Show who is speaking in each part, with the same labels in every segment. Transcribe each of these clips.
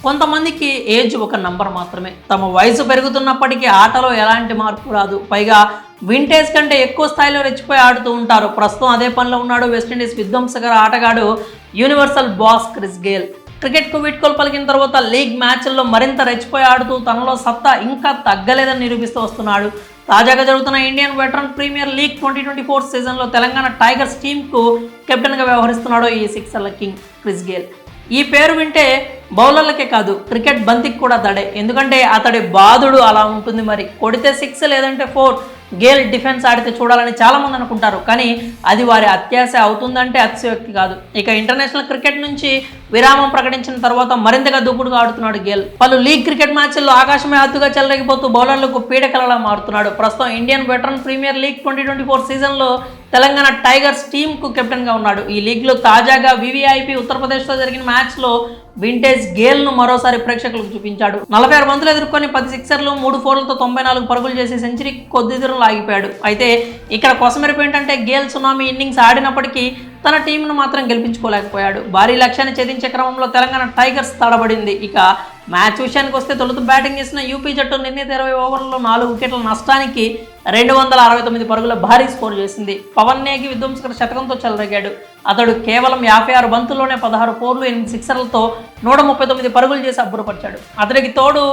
Speaker 1: కొంతమందికి ఏజ్ ఒక నంబర్ మాత్రమే. తమ వయసు పెరుగుతున్నప్పటికీ ఆటలో ఎలాంటి మార్పు రాదు. పైగా వింటేజ్ కంటే ఎక్కువ స్థాయిలో రెచ్చిపోయి ఆడుతూ ఉంటారు. ప్రస్తుతం అదే పనిలో ఉన్నాడు వెస్టిండీస్ విధ్వంసకర ఆటగాడు యూనివర్సల్ బాస్ క్రిస్ గేల్. క్రికెట్కు వీడ్కోలు పలికిన తర్వాత లీగ్ మ్యాచ్ల్లో మరింత రెచ్చిపోయి ఆడుతూ తనలో సత్తా ఇంకా తగ్గలేదని నిరూపిస్తూ వస్తున్నాడు. తాజాగా జరుగుతున్న ఇండియన్ వెటరన్ ప్రీమియర్ లీగ్ 2024 సీజన్లో తెలంగాణ టైగర్స్ టీంకు కెప్టెన్గా వ్యవహరిస్తున్నాడు ఈ సిక్సర్ల కింగ్ క్రిస్ గేల్. ఈ పేరు వింటే బౌలర్లకే కాదు క్రికెట్ బంతికి కూడా దడే. ఎందుకంటే అతడి బాదుడు అలా ఉంటుంది. మరి కొడితే 6 లేదంటే 4 గేల్ డిఫెన్స్ ఆడితే చూడాలని చాలామంది అనుకుంటారు. కానీ అది వారి అత్యాశ అవుతుందంటే అతిశయోక్తి కాదు. ఇక ఇంటర్నేషనల్ క్రికెట్ నుంచి విరామం ప్రకటించిన తర్వాత మరింతగా దూకుడుగా ఆడుతున్నాడు గేల్. పలు లీగ్ క్రికెట్ మ్యాచ్ల్లో ఆకాశమే హద్దుగా చెలరేగిపోతూ బౌలర్లకు పీడకలలా మారుతున్నాడు. ప్రస్తుతం ఇండియన్ వెటరన్ ప్రీమియర్ లీగ్ 2024 సీజన్లో తెలంగాణ టైగర్స్ టీంకు కెప్టెన్గా ఉన్నాడు. ఈ లీగ్లో తాజాగా వివిఐపి ఉత్తరప్రదేశ్లో జరిగిన మ్యాచ్లో వింటేజ్ గేల్ను మరోసారి ప్రేక్షకులకు చూపించాడు. 46 బంతులు ఎదుర్కొని 10 సిక్సర్లు 3 ఫోర్లతో 94 పరుగులు చేసి సెంచరీ కొద్ది దూరం ఆగిపోయాడు. అయితే ఇక్కడ కొసమెరుపు ఏంటంటే గేల్ సునామీ ఇన్నింగ్స్ ఆడినప్పటికీ తన టీంను మాత్రం గెలిపించుకోలేకపోయాడు. భారీ లక్ష్యాన్ని ఛేదించే క్రమంలో తెలంగాణ టైగర్స్ తడబడింది. ఇక మ్యాచ్ విషయానికి వస్తే తొలుత బ్యాటింగ్ చేసిన యూపీ జట్టు నిర్ణీత 20 ఓవర్లలో 4 వికెట్ల నష్టానికి 269 పరుగుల భారీ స్కోర్ చేసింది. పవన్ నేగి విధ్వంసకర శతకంతో చెలరేగాడు. అతడు కేవలం 56 బంతుల్లోనే 16 ఫోర్లు 8 సిక్సర్లతో 139 పరుగులు చేసి అబ్బురపరిచాడు. అతడికి తోడు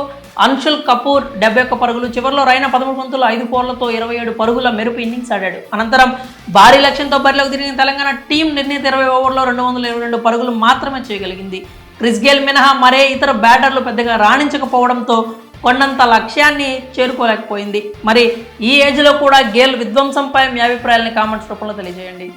Speaker 1: అన్షుల్ కపూర్ 71 పరుగులు, చివరిలో రైనా 13 బంతులు 5 ఫోర్లతో 27 పరుగుల మెరుపు ఇన్నింగ్స్ ఆడాడు. అనంతరం భారీ లక్ష్యంతో బరిలోకి తిరిగిన తెలంగాణ టీం నిర్ణీత 20 ఓవర్లో 222 పరుగులు మాత్రమే చేయగలిగింది. క్రిస్ గేల్ మినహా మరే ఇతర బ్యాటర్లు పెద్దగా రాణించకపోవడంతో కొండంత లక్ష్యాన్ని చేరుకోలేకపోయింది. మరి ఈ ఏజ్లో కూడా గేల్ విధ్వంసంపై మీ అభిప్రాయాలని కామెంట్స్ రూపంలో తెలియజేయండి.